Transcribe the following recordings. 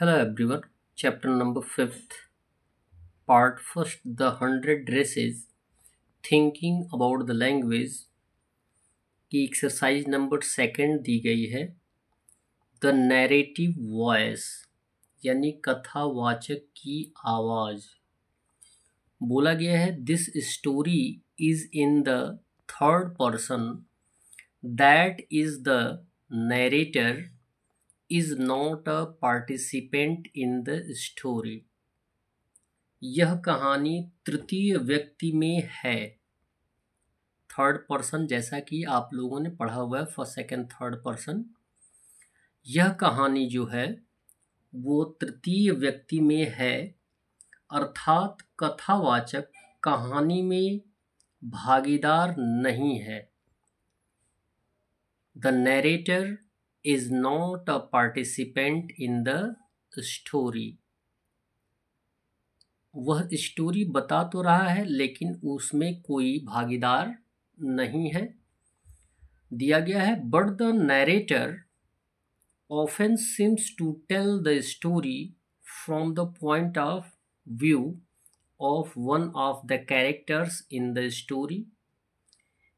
Hello everyone, chapter number 5th, part 1st, the 100 races, thinking about the language की exercise number 2 दी गई है। The narrative voice यानी कथावाचक की आवाज़। बोला गया है this story is in the third person, that is the narrator is not a participant in the story। यह कहानी तृतीय व्यक्ति में है। थर्ड पर्सन जैसा कि आप लोगों ने पढ़ा हुआ है, फर्स्ट सेकंड थर्ड पर्सन। यह कहानी जो है वो तृतीय व्यक्ति में है, अर्थात कथावाचक कहानी में भागीदार नहीं है। The narrator is not a participant in the story। वह स्टोरी बता तो रहा है लेकिन उसमें कोई भागीदार नहीं है। दिया गया है but the narrator often seems to tell the story from the point of view of one of the characters in the story।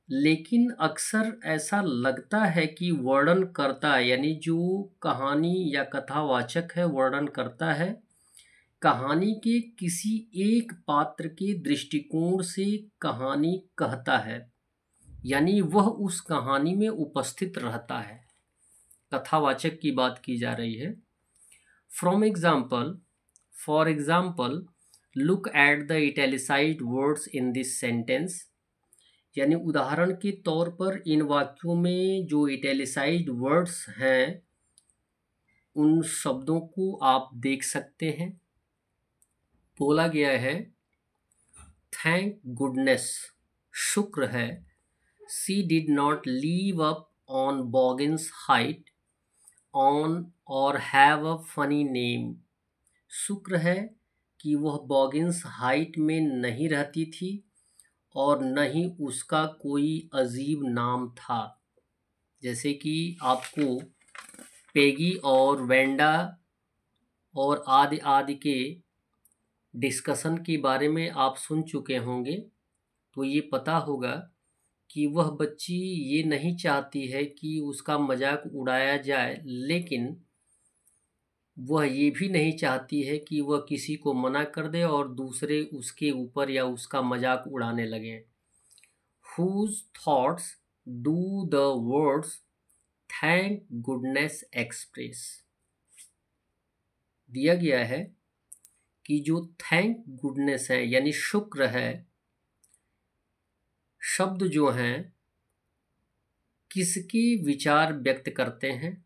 लेकिन अक्सर ऐसा लगता है कि वर्णन करता है, यानी जो कहानी या कथावाचक है वर्णन करता है कहानी के किसी एक पात्र के दृष्टिकोण से कहानी कहता है, यानी वह उस कहानी में उपस्थित रहता है। कथावाचक की बात की जा रही है। For example look at the italicised words in this sentence. यानी उदाहरण के तौर पर इन वाक्यों में जो इटैलिसाइज्ड वर्ड्स हैं उन शब्दों को आप देख सकते हैं। बोला गया है थैंक गुडनेस, शुक्र है, she did not leave up on Boggins height on और हैव अ फनी नेम। शुक्र है कि वह बॉगिन्स हाइट में नहीं रहती थी और न ही उसका कोई अजीब नाम था। जैसे कि आपको पेगी और वेंडा और आदि आदि के डिस्कशन के बारे में आप सुन चुके होंगे, तो ये पता होगा कि वह बच्ची ये नहीं चाहती है कि उसका मजाक उड़ाया जाए, लेकिन वह ये भी नहीं चाहती है कि वह किसी को मना कर दे और दूसरे उसके ऊपर या उसका मजाक उड़ाने लगे। Whose thoughts do the words thank goodness express। दिया गया है कि जो थैंक गुडनेस है यानी शुक्र है, शब्द जो हैं किसके विचार व्यक्त करते हैं।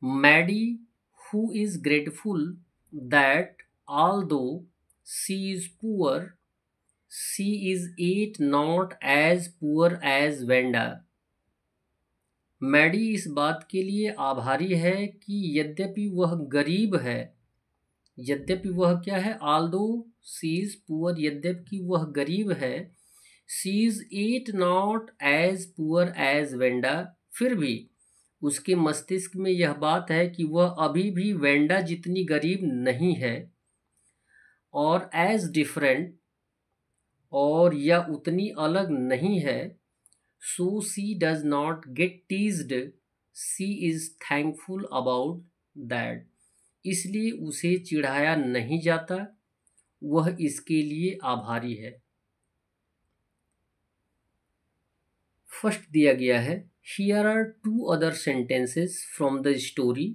Maddie who is grateful that although she is poor she is yet not as poor as Wenda। Maddie इस बात के लिए आभारी है कि यद्यपि वह गरीब है, यद्यपि वह क्या है, although she is poor, यद्यपि वह गरीब है, she is yet not as poor as Wenda, फिर भी उसके मस्तिष्क में यह बात है कि वह अभी भी वेंडा जितनी गरीब नहीं है, और एज डिफरेंट, और यह उतनी अलग नहीं है। So she does not get teased, she is thankful about that. इसलिए उसे चिढ़ाया नहीं जाता, वह इसके लिए आभारी है। फर्स्ट दिया गया है here are 2 other sentences from the story.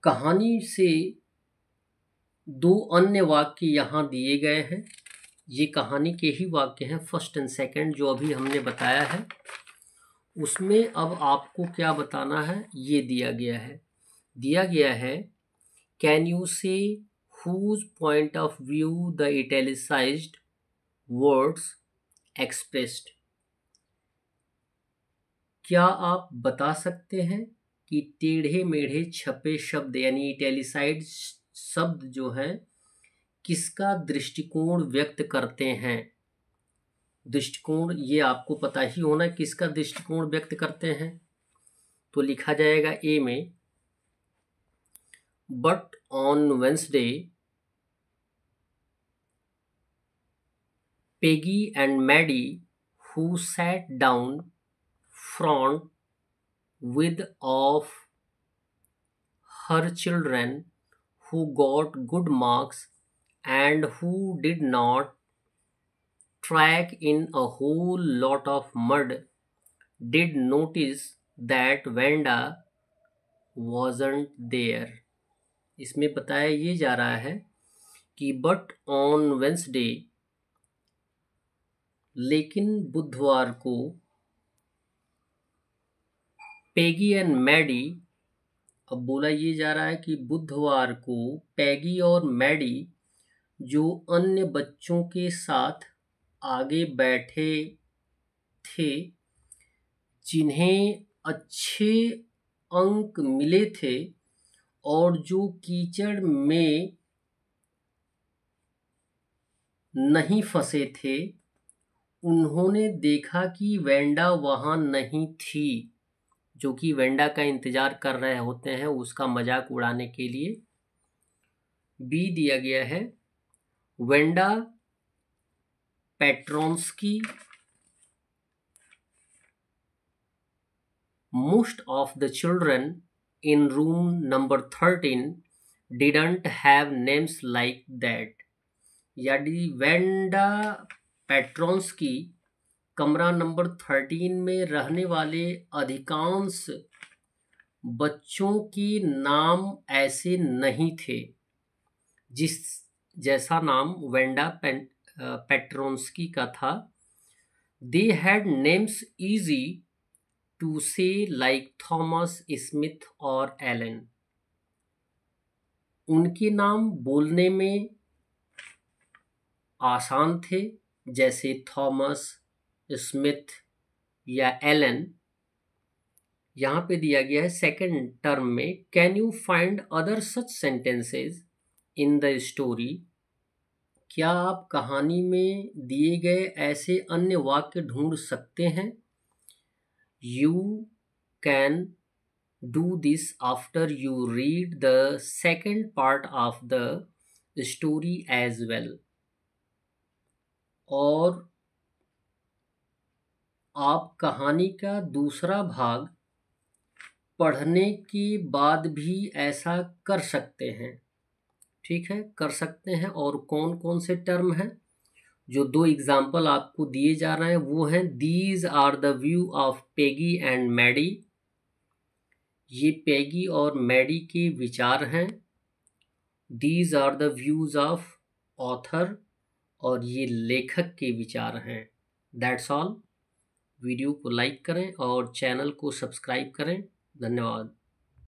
कहानी से 2 अन्य वाक्य यहाँ दिए गए हैं। ये कहानी के ही वाक्य हैं, फर्स्ट एंड सेकंड जो अभी हमने बताया है। उसमें अब आपको क्या बताना है ये दिया गया है कैन यू से whose point of view the italicized words expressed। क्या आप बता सकते हैं कि टेढ़े मेढ़े छपे शब्द यानी इटैलिसाइड शब्द जो हैं किसका दृष्टिकोण व्यक्त करते हैं। दृष्टिकोण ये आपको पता ही होना किसका दृष्टिकोण व्यक्त करते हैं। तो लिखा जाएगा ए में, but on Wednesday Peggy and Maddie who sat down front with of her children who got good marks and who did not track in a whole lot of mud did notice that Wanda wasn't there। इसमें बताया ये जा रहा है कि but on Wednesday, लेकिन बुधवार को, पेगी एंड मैडी, अब बोला ये जा रहा है कि बुधवार को पैगी और मैडी जो अन्य बच्चों के साथ आगे बैठे थे, जिन्हें अच्छे अंक मिले थे और जो कीचड़ में नहीं फंसे थे, उन्होंने देखा कि वेंडा वहां नहीं थी। जो कि वेंडा का इंतजार कर रहे होते हैं उसका मजाक उड़ाने के लिए। बी दिया गया है, Wanda Petronski most of the children in room number 13 didn't have names like that। यानी वेंडा पेट्रोन्स्की कमरा नंबर 13 में रहने वाले अधिकांश बच्चों के नाम ऐसे नहीं थे जिस जैसा नाम वेंडा पेट्रोन्स्की का था। They had names easy to say like Thomas Smith और एलन। उनके नाम बोलने में आसान थे, जैसे थॉमस, स्मिथ या एलन। यहाँ पे दिया गया है सेकंड टर्म में, can you find other such sentences in the story. क्या आप कहानी में दिए गए ऐसे अन्य वाक्य ढूंढ सकते हैं। You can do this after you read the second part of the story as well। और आप कहानी का दूसरा भाग पढ़ने के बाद भी ऐसा कर सकते हैं। ठीक है, कर सकते हैं। और कौन कौन से टर्म हैं जो दो एग्जाम्पल आपको दिए जा रहे हैं वो हैं, these are the view of Peggy and Maddie. ये पेगी और मैडी के विचार हैं। These are the views of author, और ये लेखक के विचार हैं। That's all. वीडियो को लाइक करें और चैनल को सब्सक्राइब करें। धन्यवाद।